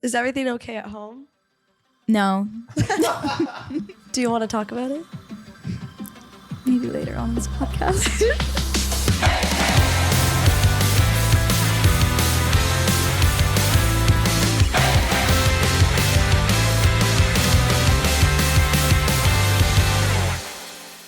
Is everything okay at home? No. Do you want to talk about it? Maybe later on in this podcast.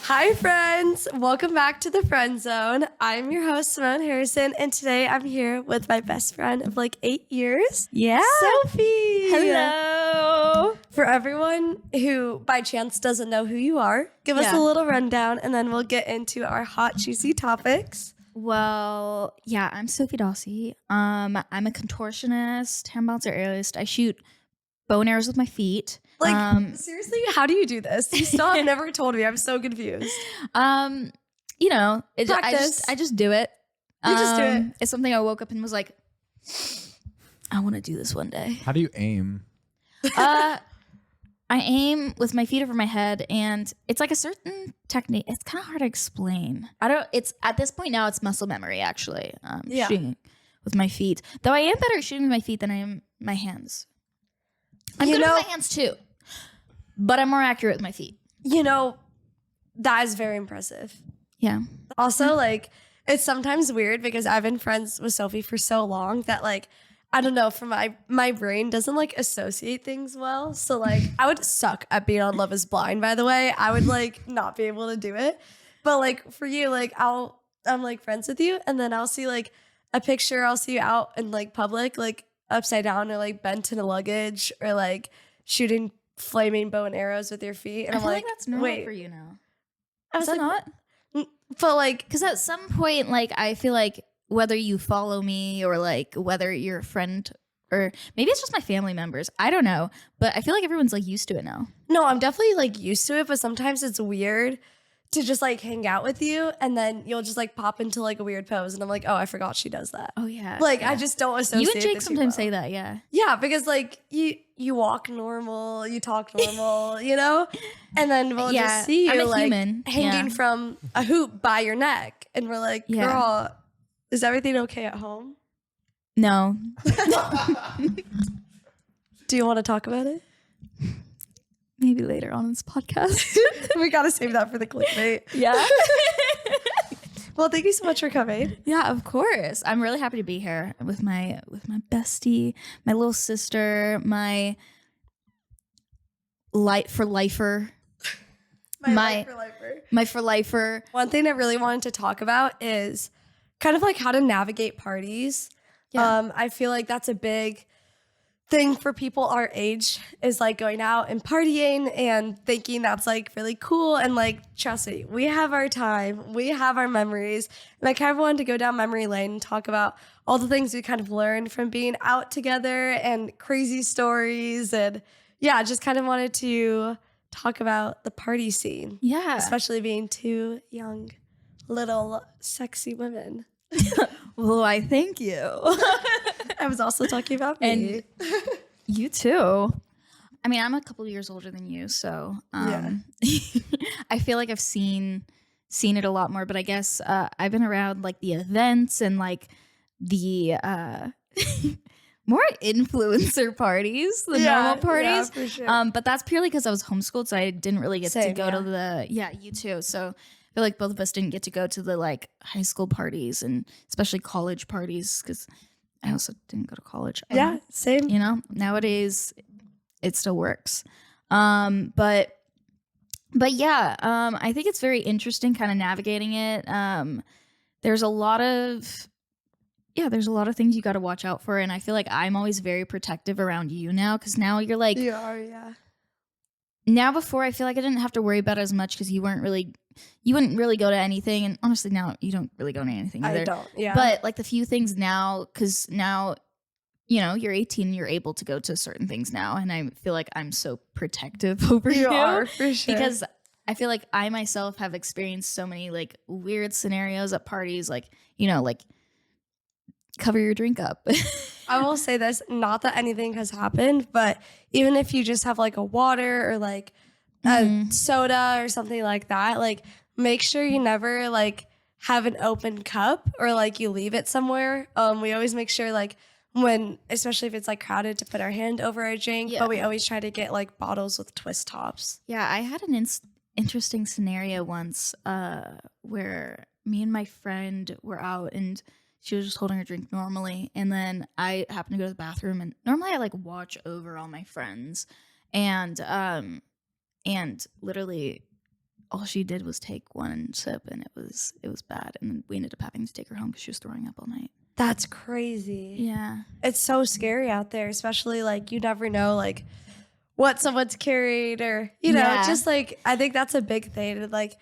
Hi friends, welcome back to the Friendzone. I'm your host, Symonne Harrison, and today I'm here with my best friend of like 8 years. Yeah. Sophie. Hello. For everyone who by chance doesn't know who you are, give us a little rundown and then we'll get into our hot, juicy topics. Well, yeah, I'm Sofie Dossi. I'm a contortionist, hand bouncer aerialist. I shoot bow and arrows with my feet. Seriously, how do you do this? You still have never told me. I'm so confused. I just do it. You just do it. It's something I woke up and was like, I want to do this one day. How do you aim? I aim with my feet over my head, and it's like a certain technique. It's kind of hard to explain. It's at this point now, it's muscle memory actually. Shooting with my feet. Though I am better at shooting with my feet than I am my hands. I'm good with my hands too, but I'm more accurate with my feet. You know, that is very impressive. Yeah. Also, it's sometimes weird because I've been friends with Sophie for so long that, I don't know, for my brain doesn't, associate things well. So, I would suck at being on Love is Blind, by the way. I would, not be able to do it. But, for you, I'm, friends with you, and then I'll see, a picture. I'll see you out in, public, upside down or, bent in a luggage or, shooting flaming bow and arrows with your feet. And I I'm feel like, that's normal wait. for you now. Is that not? But, because at some point, I feel like whether you follow me or, whether you're a friend or maybe it's just my family members. I don't know. But I feel like everyone's, used to it now. No, I'm definitely, used to it. But sometimes it's weird to just hang out with you and then you'll just pop into a weird pose and I'm like, oh, I forgot she does that. Oh yeah. I just don't associate. You and Jake the two sometimes well. say that, yeah. Yeah, because you walk normal, you talk normal, and then we'll just see you I'm a human. hanging from a hoop by your neck, and we're like, girl, is everything okay at home? No. Do you want to talk about it? Maybe later on in this podcast. We gotta save that for the clickbait. Yeah. Well, thank you so much for coming. Yeah, of course. I'm really happy to be here with my bestie, my little sister, my light for lifer. My for lifer. My for lifer. One thing I really wanted to talk about is kind of how to navigate parties. Yeah. I feel like that's a big thing for people our age is going out and partying and thinking that's really cool, and trust me, we have our time, we have our memories, and I kind of wanted to go down memory lane and talk about all the things we kind of learned from being out together and crazy stories, and just kind of wanted to talk about the party scene, especially being two young little sexy women. Well, I thank you. I was also talking about me. And you too. I mean, I'm a couple of years older than you, so I feel like I've seen it a lot more. But I guess I've been around the events and the more influencer parties, the normal parties. Yeah, for sure. But that's purely because I was homeschooled, so I didn't really get to go to the you too. So I feel like both of us didn't get to go to the high school parties and especially college parties because I also didn't go to college. Yeah, same. Nowadays it still works. But yeah, I think it's very interesting kind of navigating it. There's a lot of things you got to watch out for. And I feel like I'm always very protective around you now because now you're you are, yeah. Now before I feel like I didn't have to worry about it as much because you wouldn't really go to anything, and honestly now you don't really go to anything either. I don't, yeah. But the few things now, because now you're 18 and you're able to go to certain things now, and I feel like I'm so protective over you. You are, for sure. Because I feel like I myself have experienced so many weird scenarios at parties, cover your drink up. I will say this, not that anything has happened, but even if you just have a water or a soda or something like that, make sure you never have an open cup or you leave it somewhere. We always make sure especially if it's like crowded, to put our hand over our drink. But we always try to get like bottles with twist tops. Yeah, I had an interesting scenario once where me and my friend were out and she was just holding her drink normally, and then I happened to go to the bathroom, and normally I like watch over all my friends, and literally all she did was take one sip, and it was bad, and we ended up having to take her home because she was throwing up all night. That's crazy. Yeah, it's so scary out there, especially like you never know like what someone's carried, or you know, just like I think that's a big thing. Like,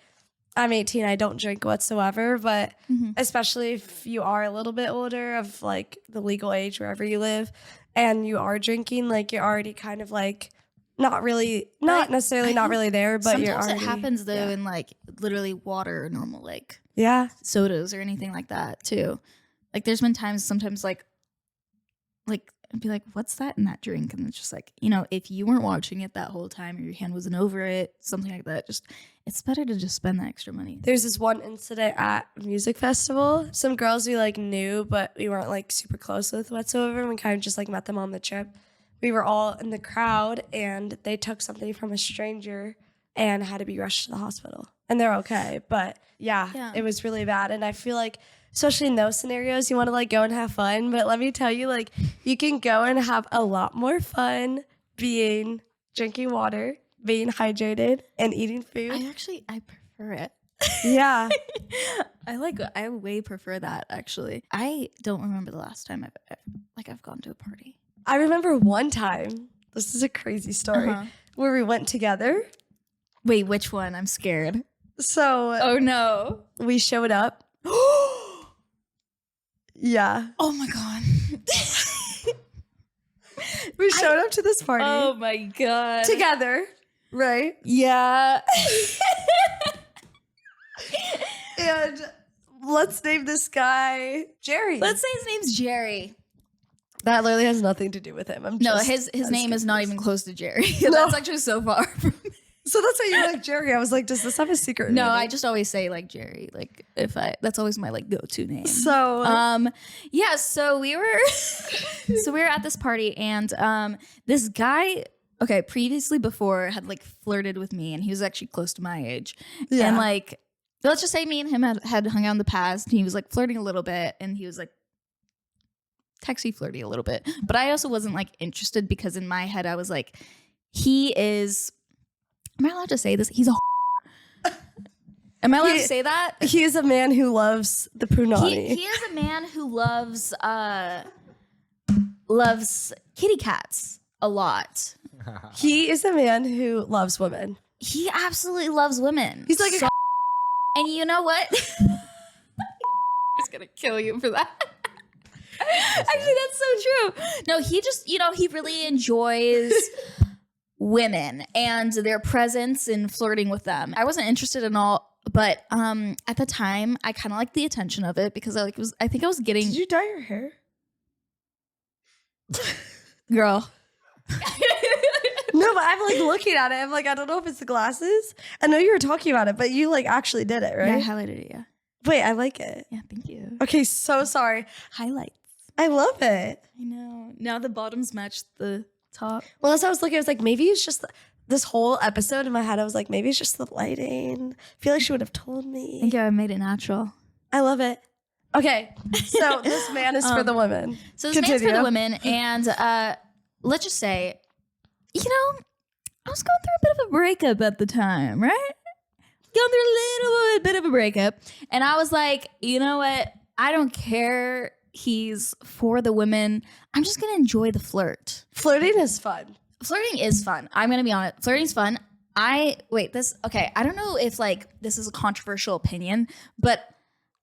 I'm 18, I don't drink whatsoever, but especially if you are a little bit older, of like the legal age wherever you live, and you are drinking, like you're already kind of like not really there, but sometimes you're already, it happens though in like literally water or normal like sodas or anything like that too. Like there's been times sometimes like I'd be like, what's that in that drink? And it's just like, you know, if you weren't watching it that whole time or your hand wasn't over it, something like that, just it's better to just spend that extra money. There's this one incident at a music festival. Some girls we like knew, but we weren't like super close with whatsoever. And we kind of just like met them on the trip. We were all in the crowd and they took something from a stranger and had to be rushed to the hospital. And they're okay. But yeah, it was really bad. And I feel like, especially in those scenarios, you want to like go and have fun. But let me tell you, like you can go and have a lot more fun drinking water, being hydrated, and eating food. I prefer it. Yeah. I way prefer that actually. I don't remember the last time I've gone to a party. I remember one time, this is a crazy story, where we went together. Wait, which one? I'm scared. So, oh no. We showed up. Yeah. Oh my God. We showed up to this party. Oh my God. Together, right? Yeah. And let's name this guy Jerry. Let's say his name's Jerry. That literally has nothing to do with him. His name is not even close to Jerry. No. That's actually so far from me. So that's why you're like Jerry. I was like, does this have a secret? No, I just always say like Jerry. Like that's always my like go-to name. So so we were at this party, and this guy, previously before had like flirted with me, and he was actually close to my age. Yeah. And like, let's just say me and him had hung out in the past, and he was like flirting a little bit, and he was like texty flirty a little bit. But I also wasn't like interested, because in my head I was like, he is. Am I allowed to say this? He's a. Am I allowed to say that? He is a man who loves the punani. He is a man who loves kitty cats a lot. He is a man who loves women. He absolutely loves women. He's like and you know what? He's gonna kill you for that. Actually, that's so true. No, he just, he really enjoys women and their presence and flirting with them. I wasn't interested in all, but at the time I kind of liked the attention of it, because I think I was getting. Did you dye your hair? Girl. No, but I'm like looking at it. I'm like, I don't know if it's the glasses. I know you were talking about it, but you like actually did it, right? Yeah, I highlighted it, yeah. Wait, I like it. Yeah, thank you. Okay, so sorry. Highlights. I love it. I know. Now the bottoms match the top. Well, as I was looking, I was like, maybe it's just this whole episode in my head. I was like, maybe it's just the lighting. I feel like she would have told me. Thank you. I made it natural. I love it. Okay, so this man is for the women. So this man's for the women, and let's just say, I was going through a bit of a breakup at the time, right? Going through a little bit of a breakup, and I was like, you know what? I don't care. He's for the women. I'm just gonna enjoy the flirt. Flirting is fun. Flirting is fun. I'm gonna be honest. Flirting's fun. I don't know if like this is a controversial opinion, but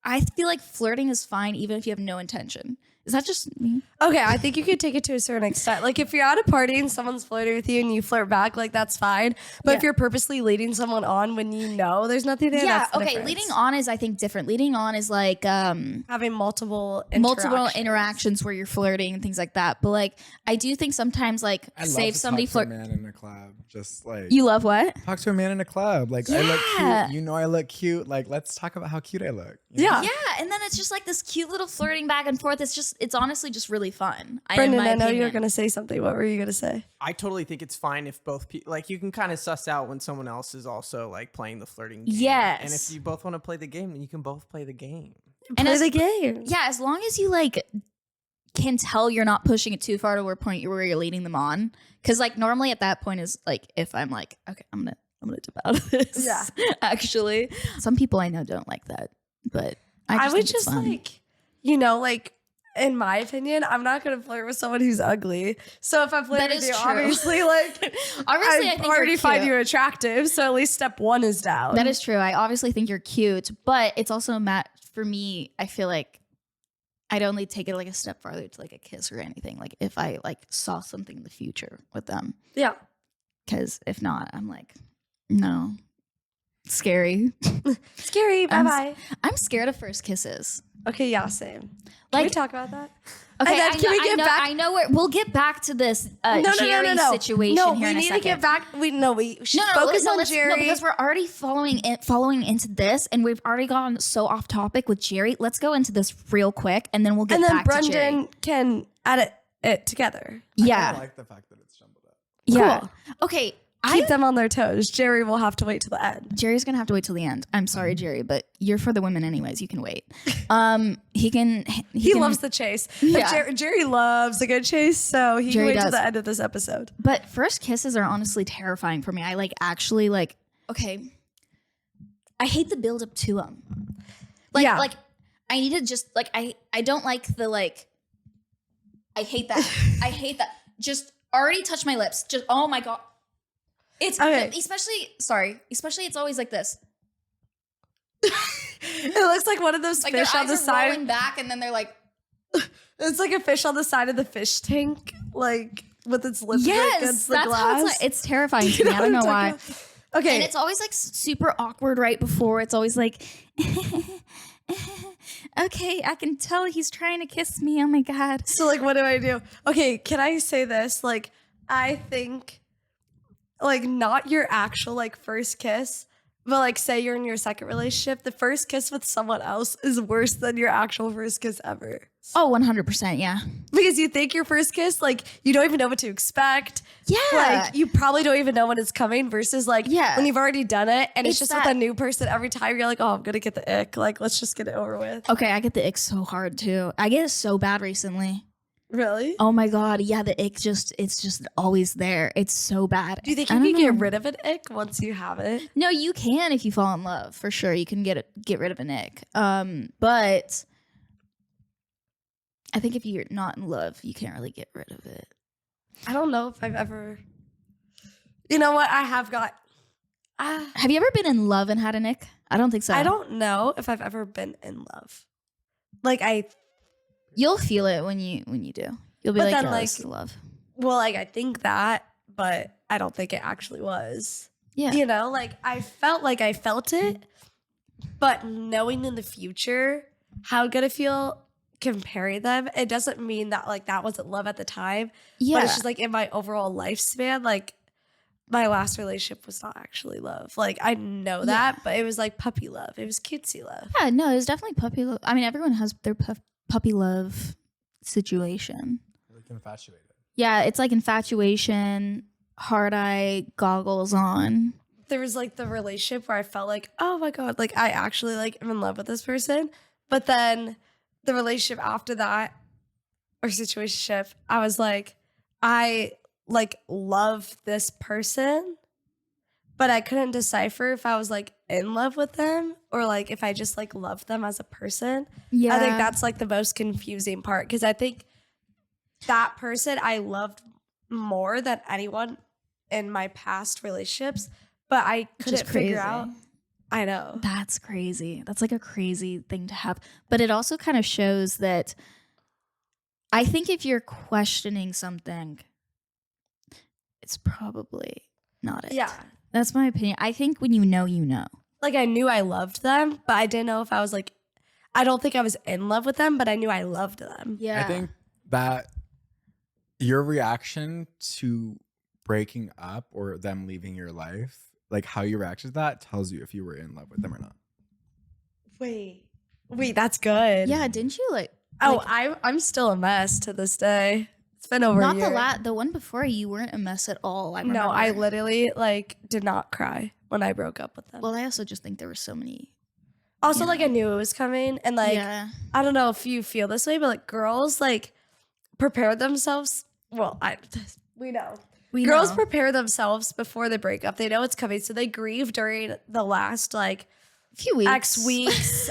I feel like flirting is fine even if you have no intention. Is that just me? Okay, I think you could take it to a certain extent. Like if you're at a party and someone's flirting with you and you flirt back, like that's fine. But if you're purposely leading someone on when you know there's nothing there, that's the difference. Leading on is I think different. Leading on is like having multiple interactions where you're flirting and things like that. But like I do think sometimes like say if somebody flirt. Man in a club, just like you love what? Talk to a man in a club. Like I look cute. You know I look cute. Like let's talk about how cute I look. Yeah, and then it's just like this cute little flirting back and forth. It's just it's honestly just really fun. Brendan, I know you're gonna say something. What were you gonna say? I totally think it's fine if both people, like, you can kind of suss out when someone else is also like playing the flirting game. Yes. And if you both want to play the game, then you can both play the game. Play the game. Yeah, as long as you like can tell you're not pushing it too far to a point where you're leading them on. Because like normally at that point is like if I'm like, okay, I'm gonna dip out of this. Yeah. Actually, some people I know don't like that, but I would just like, like, in my opinion, I'm not gonna flirt with someone who's ugly. So if I'm flirting with you, obviously, like, obviously, I think already find you attractive. So at least step one is down. That is true. I obviously think you're cute, but it's also for me. I feel like I'd only take it like a step farther to like a kiss or anything. Like if I like saw something in the future with them. Yeah. Because if not, I'm like, no. Scary. Scary. Bye-bye. I'm scared of first kisses. Okay, yeah, same. Can Like, we talk about that? Okay, and then can we get back? I know we'll get back to this Jerry situation no, here in a second. we need to get back. We should focus on Jerry. No, because we're already following into this, and we've already gone so off topic with Jerry. Let's go into this real quick, and then we'll get back to Jerry. And then Brendan can edit it together. I like the fact that it's jumbled up. Yeah. Cool. Okay. Keep them on their toes. Jerry will have to wait till the end. Jerry's gonna have to wait till the end. I'm sorry, Jerry, but you're for the women anyways. You can wait. He loves the chase. Yeah. Jerry loves a good chase, so he Jerry can wait till does. the end of this episode. But first kisses are honestly terrifying for me. I okay. I hate the build up to them. Like I need to just like I don't like the like. I hate that. I hate that. Just already touch my lips. Just oh my god. It's okay. Especially it's always like this. It looks like one of those like fish their on the eyes are side. rolling back, and then they're like, it's like a fish on the side of the fish tank, like with its lips against the that's glass. how it's terrifying to me. I don't know why. Okay, and it's always like super awkward right before. It's always like, okay, I can tell he's trying to kiss me. Oh my god. So like, what do I do? Okay, can I say this? Like, I think, like, not your actual like first kiss. But like, say you're in your second relationship, the first kiss with someone else is worse than your actual first kiss ever. Oh, 100%, yeah. Because you think your first kiss, like, you don't even know what to expect. Yeah. Like, you probably don't even know when it's coming versus like when you've already done it and it's just with a new person every time you're like, oh, I'm going to get the ick. Like, let's just get it over with. Okay, I get the ick so hard too. I get it so bad recently. Really? Oh my god, yeah, the ick it's just always there. It's so bad. Do you think you can get rid of an ick once you have it? No, you can if you fall in love, for sure. You can get rid of an ick. But I think if you're not in love, you can't really get rid of it. I don't know if I've ever. You know what? I have got. Have you ever been in love and had an ick? I don't think so. I don't know if I've ever been in love. Like You'll feel it when you do. You'll be like, yeah, this is love. Well, like I think that, but I don't think it actually was. Yeah. You know, like I felt it, but knowing in the future how I'm gonna feel comparing them, it doesn't mean that like that wasn't love at the time. Yeah. But it's just like in my overall lifespan, like my last relationship was not actually love. Like I know that, but it was like puppy love. It was cutesy love. Yeah, no, it was definitely puppy love. I mean, everyone has their puppy love situation. Like infatuated. Yeah, it's like infatuation, hard eye, goggles on. There was like the relationship where I felt like, oh my God, like I actually like am in love with this person. But then the relationship after that or situationship, I was like, I like love this person, but I couldn't decipher if I was like in love with them or like if I just like loved them as a person. Yeah. I think that's like the most confusing part because I think that person I loved more than anyone in my past relationships, but I couldn't figure out. I know. That's crazy. That's like a crazy thing to have. But it also kind of shows that I think if you're questioning something, it's probably not it. Yeah. That's my opinion. I think when you know, you know. Like I knew I loved them, but I didn't know if I was like, I don't think I was in love with them, but I knew I loved them. Yeah. I think that your reaction to breaking up or them leaving your life, like how you react to that tells you if you were in love with them or not. Wait, that's good. Yeah, didn't you like Oh, I'm still a mess to this day. It's been over a year. Not the one before you weren't a mess at all. I remember. No, I literally like did not cry when I broke up with them. Well, I also just think there were so many. Also, like I knew it was coming, and like I don't know if you feel this way, but like girls like prepare themselves. Well, we know. Girls prepare themselves before the breakup. They know it's coming, so they grieve during the last like few weeks, X weeks,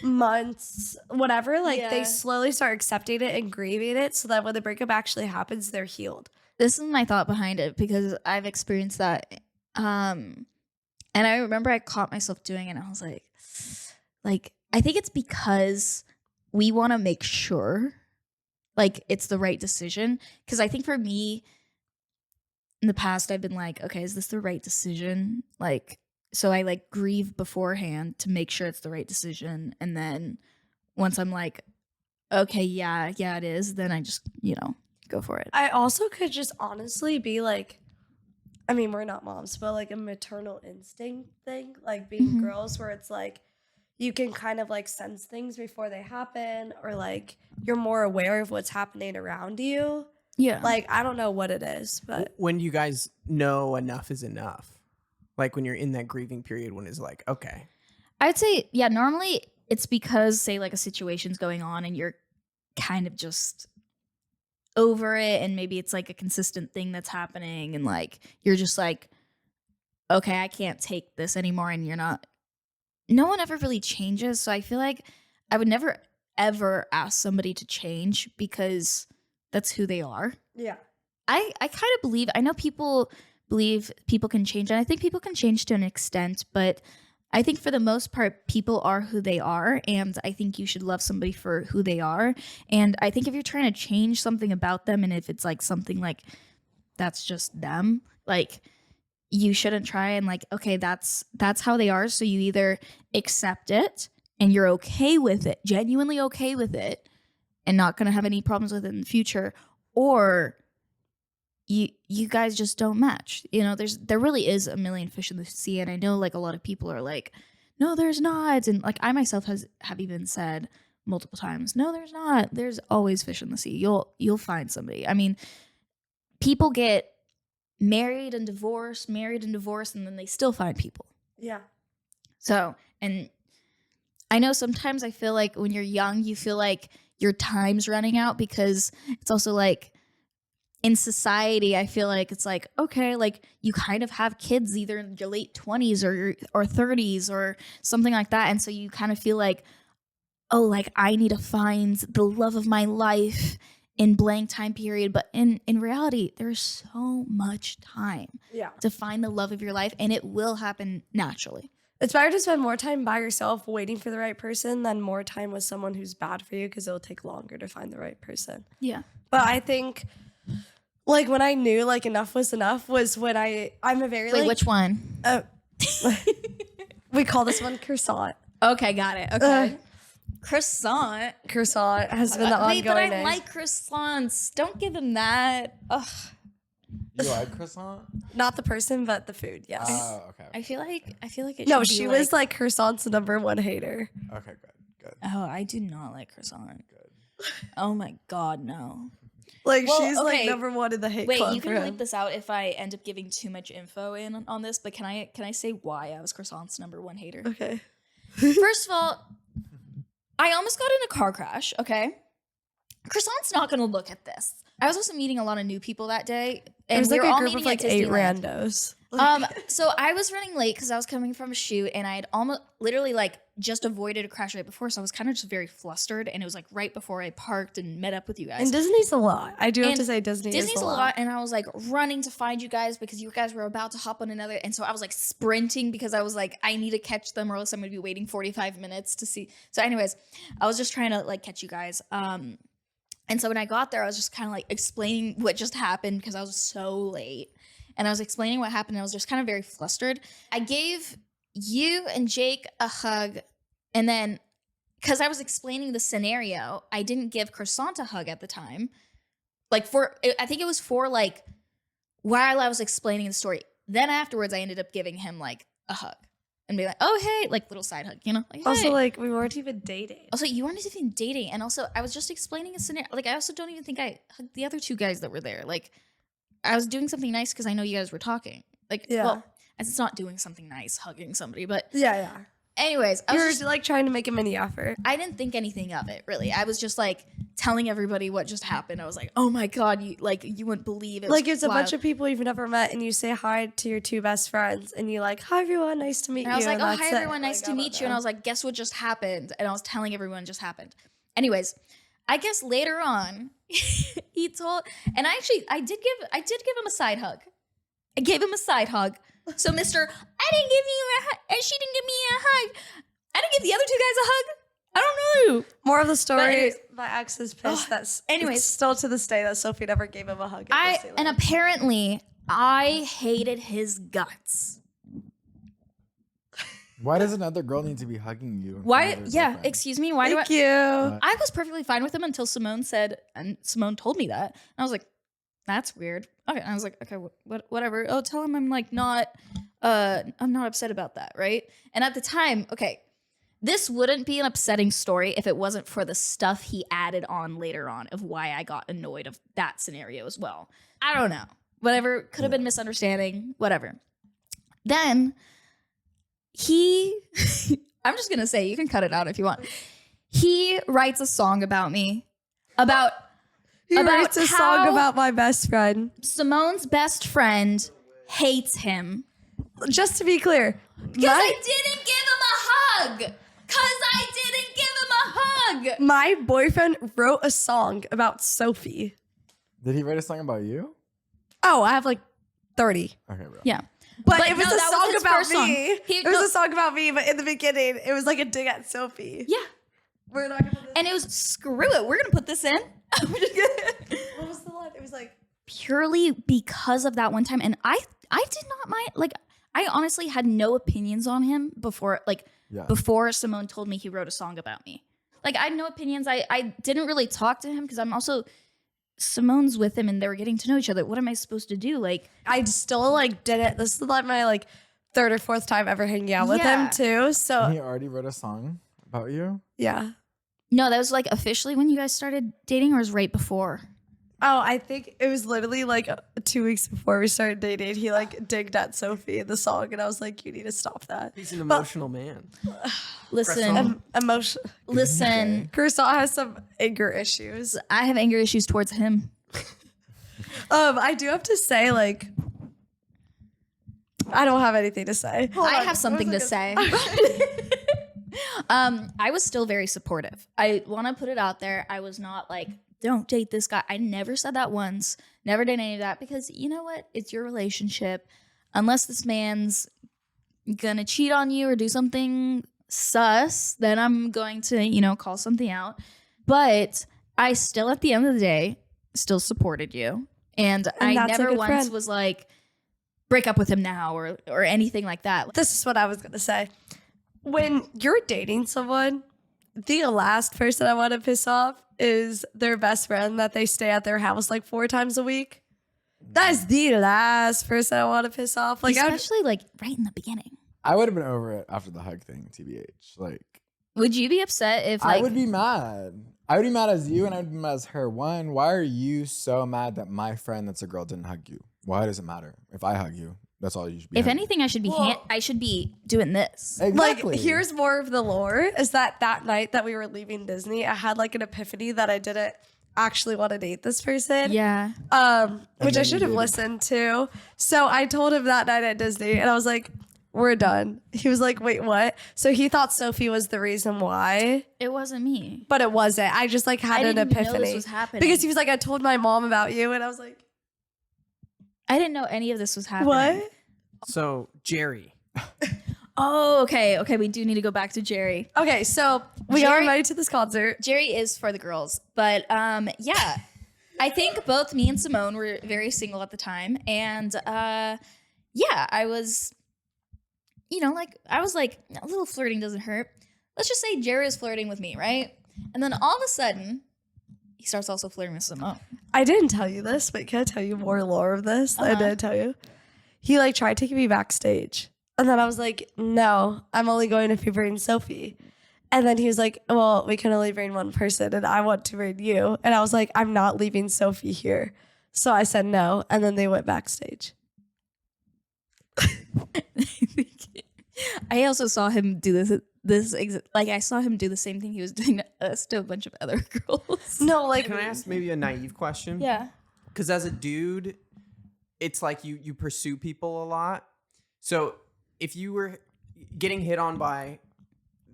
months, whatever. Like they slowly start accepting it and grieving it, so that when the breakup actually happens, they're healed. This is my thought behind it because I've experienced that, and I remember I caught myself doing it. And I was like I think it's because we want to make sure, like it's the right decision. Because I think for me, in the past, I've been like, okay, is this the right decision? Like, so I like grieve beforehand to make sure it's the right decision. And then once I'm like, okay, yeah, it is, then I just, go for it. I also could just honestly be like, I mean, we're not moms, but like a maternal instinct thing, like being girls where it's like, you can kind of like sense things before they happen, or like you're more aware of what's happening around you. Yeah. Like, I don't know what it is, but when do you guys know enough is enough? Like when you're in that grieving period when it's like, okay. I'd say, yeah, normally it's because, say, like a situation's going on and you're kind of just over it, and maybe it's like a consistent thing that's happening, and like you're just like, okay, I can't take this anymore, and no one ever really changes. So I feel like I would never, ever ask somebody to change because that's who they are. yeah. I kind of believe, I know people believe people can change, and I think people can change to an extent, but I think for the most part, people are who they are, and I think you should love somebody for who they are. And I think if you're trying to change something about them, and if it's like something like that's just them, like you shouldn't try and like, okay, that's how they are. So you either accept it and you're okay with it, genuinely okay with it, and not going to have any problems with it in the future, or you guys just don't match. There really is a million fish in the sea, and I know like a lot of people are like, no, there's not, and like I myself have even said multiple times, no, there's not. There's always fish in the sea. You'll find somebody. I mean, people get married and divorced, and then they still find people. Yeah. So, and I know sometimes I feel like when you're young, you feel like your time's running out, because it's also like in society, I feel like it's like, okay, like you kind of have kids either in your late 20s or 30s or something like that. And so you kind of feel like, oh, like I need to find the love of my life in blank time period. But in reality, there's so much time to find the love of your life, and it will happen naturally. It's better to spend more time by yourself waiting for the right person than more time with someone who's bad for you, because it'll take longer to find the right person. Yeah. But I think like when I knew like enough was enough was when I'm a very Wait, which one? We call this one croissant. Okay, got it. Okay. Croissant has been the ongoing Wait, but I name. like croissants. Don't give him that. Ugh. You like croissant? Not the person, but the food. Yes. Oh, okay. I feel like it No, should be she was like croissant's #1 hater. Okay, good. Oh, I do not like croissant. Good. Oh my god, no. Like Well, she's okay. like #1 in the hate Wait, club you for can him. link this out if I end up giving too much info in on this, but can I say why I was croissant's #1 hater? Okay. First of all, I almost got in a car crash, okay? Croissant's not gonna look at this. I was also meeting a lot of new people that day, and It was we like were a all group meeting of like at 8 Disneyland. randos. So I was running late because I was coming from a shoot, and I had almost literally like just avoided a crash right before, so I was kind of just very flustered, and it was like right before I parked and met up with you guys. And Disney's a lot. I do have And to say Disney's a lot, and I was like running to find you guys because you guys were about to hop on another, and so I was like sprinting because I was like, I need to catch them or else I'm gonna be waiting 45 minutes to see. So anyways, I was just trying to like catch you guys. And so when I got there, I was just kind of like explaining what just happened because I was so late. And I was explaining what happened, and I was just kind of very flustered. I gave you and Jake a hug, and then because I was explaining the scenario, I didn't give Croissant a hug at the time. Like I think it was for like while I was explaining the story. Then afterwards, I ended up giving him like a hug. and be like, oh, hey, like little side hug, you know? Like, Also, hey. like, we weren't even dating. Also, you weren't even dating. And also, I was just explaining a scenario. Like, I also don't even think I hugged the other two guys that were there. Like, I was doing something nice because I know you guys were talking. Like, well, it's not doing something nice, hugging somebody, but Yeah. anyways, I You was were just, like trying to make a mini effort. I didn't think anything of it, really. I was just like telling everybody what just happened. I was like, oh my God, you wouldn't believe it. Like, it's a wild. bunch of people you've never met, and you say hi to your two best friends, and you like, hi everyone, nice to meet And you. I was like, and oh, that's hi it. everyone, nice Like, to I meet don't you. And I know. was like, guess what just happened? And I was telling everyone just happened. Anyways, I guess later on, he told, and I did give him a side hug. I gave him a side hug. So Mr. I didn't give you a hug, and she didn't give me a hug. I didn't give the other two guys a hug. I don't know. More of the story, anyways- my ex is pissed anyways. it's still to this day that Sophie never gave him a hug at Disneyland. And apparently, I hated his guts. Why does another girl need to be hugging you? in front Why? of their Yeah, girlfriend? excuse me. Why Thank do you. I was perfectly fine with him until Symonne said, and Symonne told me that. And I was like, that's weird. Okay. And I was like, okay, whatever. Oh, tell him I'm like I'm not upset about that, right? And at the time, okay, this wouldn't be an upsetting story if it wasn't for the stuff he added on later on of why I got annoyed of that scenario as well. I don't know. Whatever. Could have been misunderstanding. Whatever. Then I'm just going to say, you can cut it out if you want. He writes a song about me, He writes a song how about my best friend. Symonne's best friend hates him. Just to be clear, Because I didn't give him a hug. my boyfriend wrote a song about Sophie. Did he write a song about you? Oh, I have like 30. Okay, bro. Yeah. But it was no, a that song his about first song. me. It was a song about me, but in the beginning, it was like a dig at Sophie. Yeah. We're not gonna put this. And it was, screw it, we're going to put this in. What was the line? It was like, Purely because of that one time. And I did not mind, like, I honestly had no opinions on him before Symonne told me he wrote a song about me. Like, I had no opinions. I didn't really talk to him because I'm also, Symonne's with him and they were getting to know each other. What am I supposed to do? Like, I still like didn't. This is like my like third or fourth time ever hanging out with Yeah. him too. And So he already wrote a song about you? yeah. no, that was like officially when you guys started dating, or was right before? Oh, I think it was literally like 2 weeks before we started dating. He like digged at Sophie in the song, and I was like, "You need to stop that." He's an emotional man. Listen, Emotion. listen. Croissant has some anger issues. I have anger issues towards him. I do have to say, like, I don't have anything to say. I have something to say. I was still very supportive. I want to put it out there. I was not like, don't date this guy. I never said that once. Never did any of that because you know what? It's your relationship. Unless this man's gonna cheat on you or do something sus, then I'm going to, call something out. But I still, at the end of the day, still supported you. And I that's a never good once friend. was like, break up with him now or anything like that. This is what I was gonna say. When you're dating someone, the last person I want to piss off is their best friend that they stay at their house like 4 times a week. That is the last person I want to piss off. Like, Especially like right in the beginning. I would have been over it after the hug thing, TBH. Like, Would you be upset if like I would be mad. I would be mad as you and I would be mad as her. One, why are you so mad that my friend that's a girl didn't hug you? Why does it matter? If I hug you, that's all you should be. if hugging. anything, I should be doing this. Exactly. Like, here's more of the lore is that night that we were leaving Disney, I had like an epiphany that I didn't actually want to date this person. Yeah. Which I then should you have did. listened to. So I told him that night at Disney and I was like, we're done. He was like, wait, what? So he thought Sophie was the reason why, It wasn't me. but it wasn't. I just like had I an didn't know this epiphany. was happening. Because he was like, I told my mom about you. And I was like, I didn't know any of this was happening. what? So Jerry. Oh, okay. Okay, we do need to go back to Jerry. Okay, so we are Jerry- invited to this concert. Jerry is for the girls, but yeah. I think both me and Symonne were very single at the time, and yeah, I was, I was like, a little flirting doesn't hurt. Let's just say Jerry is flirting with me, right? And then all of a sudden, he starts also flirting with Symonne. I didn't tell you this, but can I tell you more lore of this? I didn't tell you. He like tried taking me backstage And then I was like, no, I'm only going if you bring Sophie. And then he was like, well, we can only bring one person and I want to bring you. And I was like, I'm not leaving Sophie here. So I said no. And then they went backstage. I also saw him do I saw him do the same thing he was doing to us to a bunch of other girls. No, like. Can I ask maybe a naive question? Yeah. Because as a dude, it's like you pursue people a lot. So if you were getting hit on by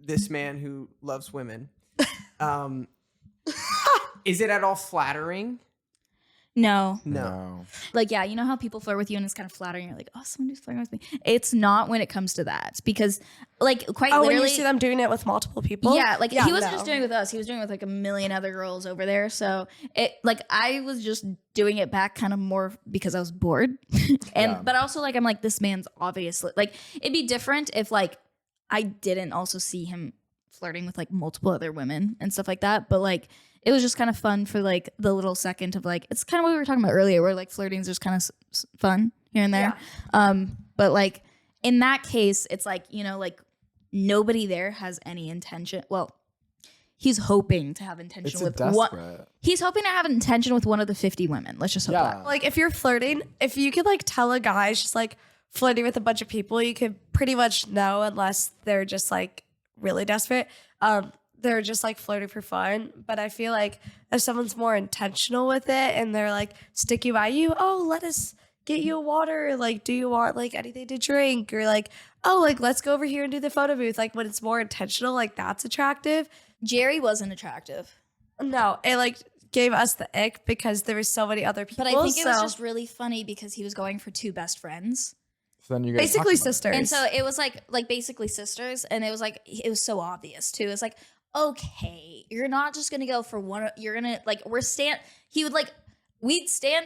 this man who loves women, is it at all flattering? No. Like, yeah, you know how people flirt with you and it's kind of flattering. You're like, oh, somebody's flirting with me. It's not when it comes to that because, like, quite literally. When you see them doing it with multiple people? Yeah, like he wasn't just doing it with us. He was doing it with like a million other girls over there. So I was just doing it back kind of more because I was bored, but also like I'm like, this man's obviously like it'd be different if like I didn't also see him flirting with like multiple other women and stuff like that. But like it was just kind of fun for like the little second of like, it's kind of what we were talking about earlier where like flirting is just kind of fun here and there. Yeah. But like in that case, it's like, you know, like nobody there has any intention. Well, he's hoping to have intention with one. He's hoping to have an intention with one of the 50 women. Let's just hope that. Like if you're flirting, if you could like tell a guy just like flirting with a bunch of people, you could pretty much know unless they're just like really desperate. They're just like flirting for fun. But I feel like if someone's more intentional with it and they're like sticky by you, oh, let us get you a water. Like, do you want like anything to drink? Or like, oh, like let's go over here and do the photo booth. Like when it's more intentional, like that's attractive. Jerry wasn't attractive. No, it like gave us the ick because there was so many other people. But I think it was just really funny because he was going for two best friends. So then you guys basically sisters. And so it was like basically sisters. And it was like, it was so obvious too. It's like, okay, you're not just gonna go for one. You're gonna like we'd stand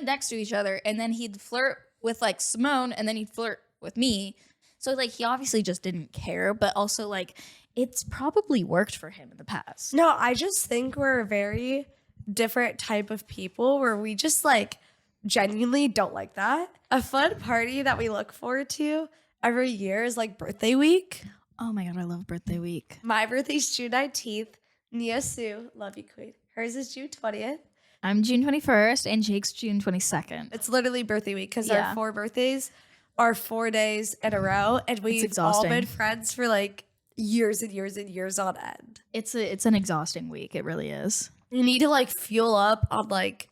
next to each other and then he'd flirt with like Symonne and then he'd flirt with me. So like he obviously just didn't care, but also like it's probably worked for him in the past. No, I just think we're a very different type of people where we just like genuinely don't like that. A fun party that we look forward to every year is like birthday week. Oh my God, I love birthday week. My birthday's June 19th. Nia Sue, love you, queen. Hers is June 20th. I'm June 21st and Jake's June 22nd. It's literally birthday week because our 4 birthdays are 4 days in a row. And we've all been friends for like years and years and years on end. It's an exhausting week. It really is. You need to like fuel up on like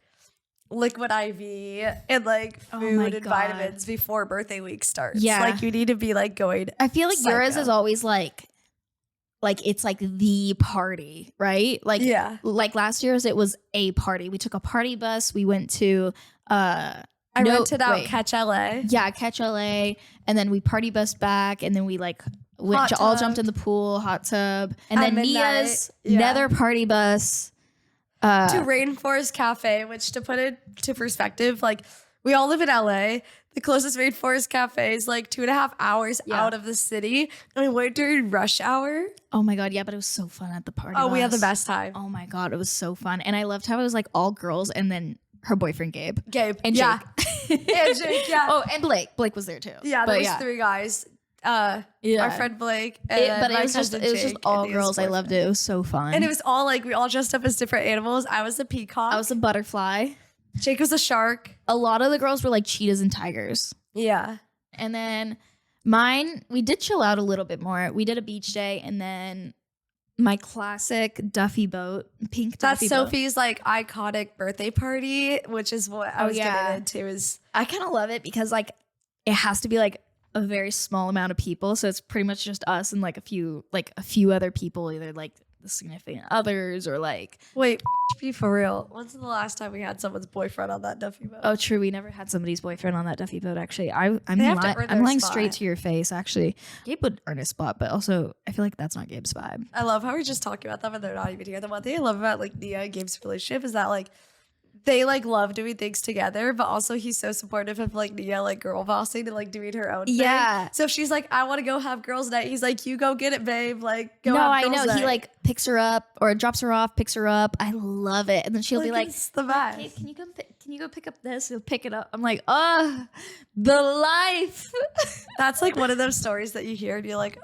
liquid IV and like food and vitamins before birthday week starts. Yeah. Like you need to be like going. I feel like yours is always like it's like the party, right? Like, like last year's, it was a party. We took a party bus. We went to, rented out Catch LA. Yeah, Catch LA. And then we party bused back. And then we like all jumped in the pool, hot tub. And then Nia's nether party bus. To Rainforest Cafe, which to put it to perspective, like we all live in LA. The closest Rainforest Cafe is like 2.5 hours out of the city. And we went during rush hour. Oh my God, yeah, but it was so fun at the party. Oh, we had the best time. Oh my God, it was so fun. And I loved how it was like all girls and then her boyfriend Gabe. And And Jake. And Jake, yeah. Oh, and Blake. Blake was there too. Yeah, there was 3 guys. Our friend Blake. And but it was just all girls. I loved it. It was so fun. And it was all like, we all dressed up as different animals. I was a peacock. I was a butterfly. Jake was a shark. A lot of the girls were like cheetahs and tigers. Yeah. And then mine, we did chill out a little bit more. We did a beach day and then my classic Duffy boat, pink Duffy boat. That's Sophie's like iconic birthday party, which is what I was getting into. I kind of love it because like it has to be like a very small amount of people. So it's pretty much just us and like a few other people, either like the significant others or like. Wait, be for real. When's the last time we had someone's boyfriend on that Duffy boat? Oh, true. We never had somebody's boyfriend on that Duffy boat, actually. I'm lying straight to your face, actually. Gabe would earn a spot, but also I feel like that's not Gabe's vibe. I love how we're just talking about them and they're not even here. The one thing I love about like Nia and Gabe's relationship is that like they like love doing things together, but also he's so supportive of like Nia like girl bossing and like doing her own thing. Yeah. So if she's like, I want to go have girls' night, he's like, you go get it, babe. Like go. No, have I girls' know. night. He like picks her up or drops her off, picks her up. I love it, and then she'll be like, it's the best. "Hey, can can you go pick up this? He'll pick it up. I'm like, oh, the life. That's like one of those stories that you hear and you're like,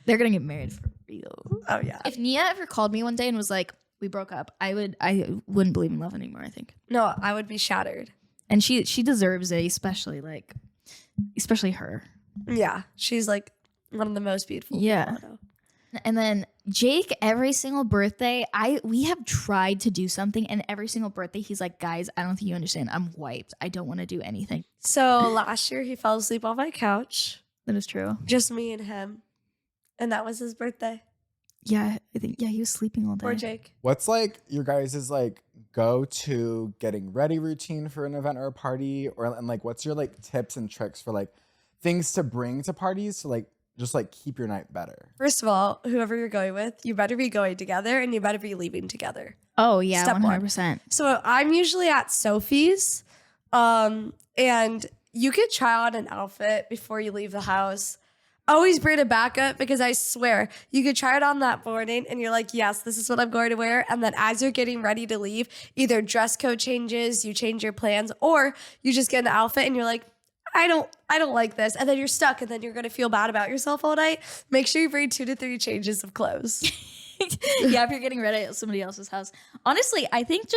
They're going to get married for real. oh yeah. If Nia ever called me one day and was like, we broke up, I wouldn't believe in love anymore, I think. No, I would be shattered. And she deserves it, especially her. Yeah. She's like one of the most beautiful Yeah. people I know. And then Jake, every single birthday, we have tried to do something, and every single birthday he's like, guys, I don't think you understand. I'm wiped. I don't want to do anything. So last year he fell asleep on my couch. That is true. Just me and him. And that was his birthday. Yeah, I think he was sleeping all day. Poor Jake. What's like your guys' like go to getting ready routine for an event or a party, and like what's your like tips and tricks for like things to bring to parties to like just like keep your night better? First of all, whoever you're going with, you better be going together and you better be leaving together. Oh yeah, Step 100%. So I'm usually at Sophie's, and you could try on an outfit before you leave the house. Always bring a backup, because I swear you could try it on that morning and you're like, yes, this is what I'm going to wear. And then as you're getting ready to leave, either dress code changes, you change your plans, or you just get an outfit and you're like, I don't like this. And then you're stuck, and then you're going to feel bad about yourself all night. Make sure you bring 2 to 3 changes of clothes. Yeah, if you're getting ready at somebody else's house. Honestly, I think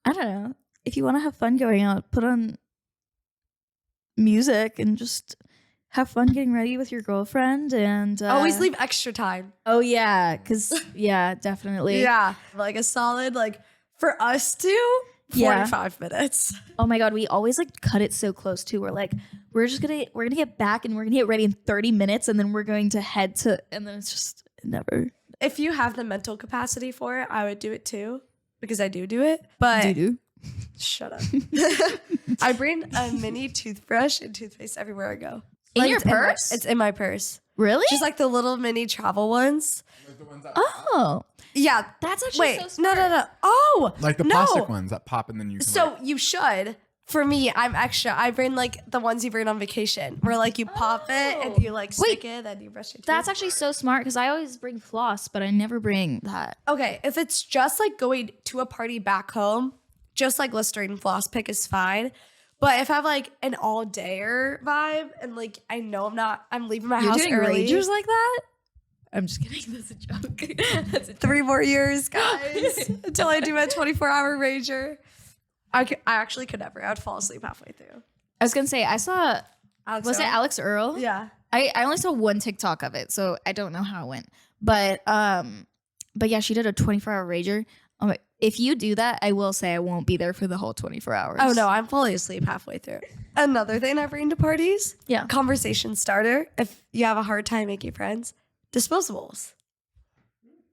I don't know, if you want to have fun going out, put on music and just have fun getting ready with your girlfriend, and Always leave extra time. Oh yeah, because yeah, definitely. Yeah, like a solid, like for us two, 45 minutes. Oh my god, we always like cut it so close too. We're like, we're gonna get back and we're gonna get ready in 30 minutes, and then we're going to head to, and then it's just never. If you have the mental capacity for it, I would do it too, because I do it. But shut up. I bring a mini toothbrush and toothpaste everywhere I go. In Like, your purse? It's in my purse. Really? Just like the little mini travel ones. Like the ones that Oh, Yeah. that's actually Wait, so smart. no. Oh, like the no. plastic ones that pop and then you can So like, you should. For me, I'm extra. I bring like the ones you bring on vacation, where like you pop it and you like stick it, and you brush your teeth. That's actually so smart, because I always bring floss, but I never bring that. Okay, if it's just like going to a party back home, just like Listerine floss pick is fine. But if I have like an all-dayer vibe and like I know I'm leaving my house early. ragers like that? I'm just kidding. That's a joke. That's a joke. 3 more years, guys, until I do my 24-hour rager. I actually could never. I would fall asleep halfway through. I was gonna say, I saw. Was it Alex Earl? Yeah. I only saw one TikTok of it, so I don't know how it went. But yeah, she did a 24-hour rager. If you do that, I will say I won't be there for the whole 24 hours. Oh no, I'm fully asleep halfway through. Another thing I bring to parties, Yeah. conversation starter. If you have a hard time making friends, disposables.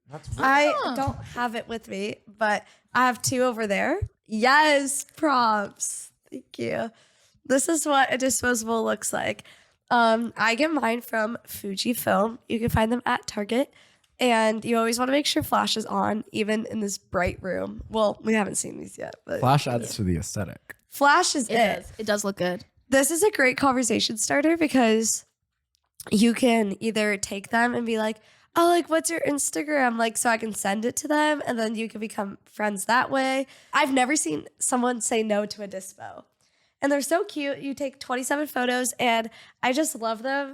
that's I don't have it with me, but I have 2 over there. Yes, props. Thank you. This is what a disposable looks like. I get mine from Fujifilm. You can find them at Target. And you always want to make sure flash is on, even in this bright room. Well, we haven't seen these yet, but flash adds to the aesthetic. flash is it. It does look good. This is a great conversation starter, because you can either take them and be like, oh, like, what's your Instagram? Like, so I can send it to them, and then you can become friends that way. I've never seen someone say no to a dispo. And they're so cute. You take 27 photos, and I just love them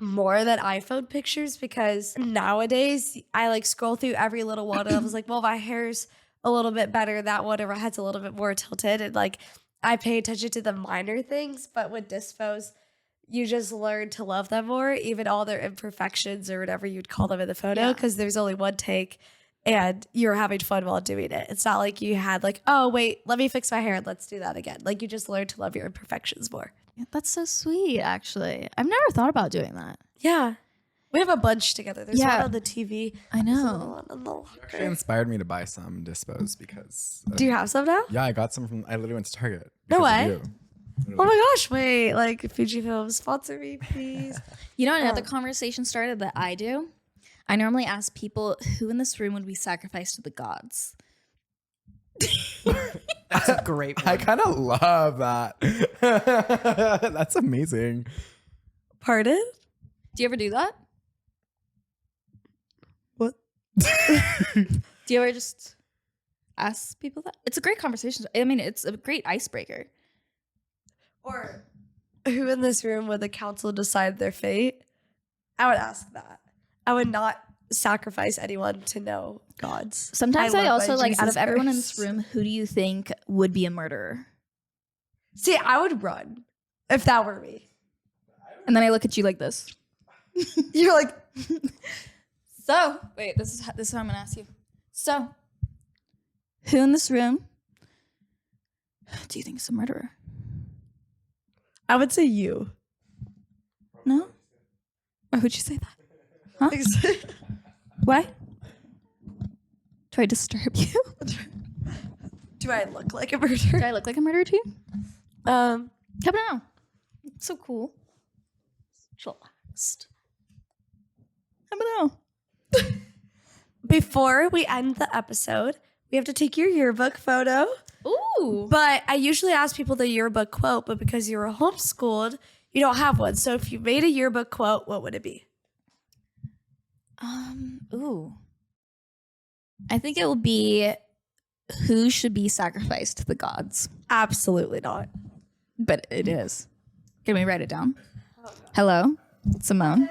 more than iPhone pictures, because nowadays I like scroll through every little one and I was like, well, my hair's a little bit better. That one, or my head's a little bit more tilted. And like, I pay attention to the minor things, but with dispos, you just learn to love them more, even all their imperfections or whatever you'd call them in the photo, because there's only one take and you're having fun while doing it. It's not like you had like, oh, wait, let me fix my hair and let's do that again. Like, you just learn to love your imperfections more. Yeah, that's so sweet, actually. I've never thought about doing that. Yeah. We have a bunch together. There's one on the TV. I know. There's another one on the locker. Actually inspired me to buy some dispos because Do you have some now? yeah, I got some from I literally went to Target. No because of way. you. Oh my gosh, wait, like Fujifilm, sponsor me, please. You know, another conversation started that I do? I normally ask people, who in this room would be sacrificed to the gods? That's a great one. I kind of love that. That's amazing. Pardon? Do you ever do that? What? Do you ever just ask people that? It's a great conversation. I mean, it's a great icebreaker. Or who in this room would the council decide their fate? I would ask that. I would not sacrifice anyone to know God's. Sometimes I love also my like, out of Jesus everyone in this Christ. room, who do you think would be a murderer? See, I would run if that were me. And then I look at you like this. You're like, So, wait, this is how I'm gonna ask you. So, who in this room do you think is a murderer? I would say you. No? Why would you say that? Huh? Why? Do I disturb you? Do I look like a Do murderer? I look like a murderer to you? How about now? So cool. Relaxed. How about now? Before we end the episode, we have to take your yearbook photo. Ooh. But I usually ask people the yearbook quote, but because you were homeschooled, you don't have one. So if you made a yearbook quote, what would it be? Ooh. I think it will be, who should be sacrificed to the gods? Absolutely not. But it is. Can we write it down? Hello, Symonne.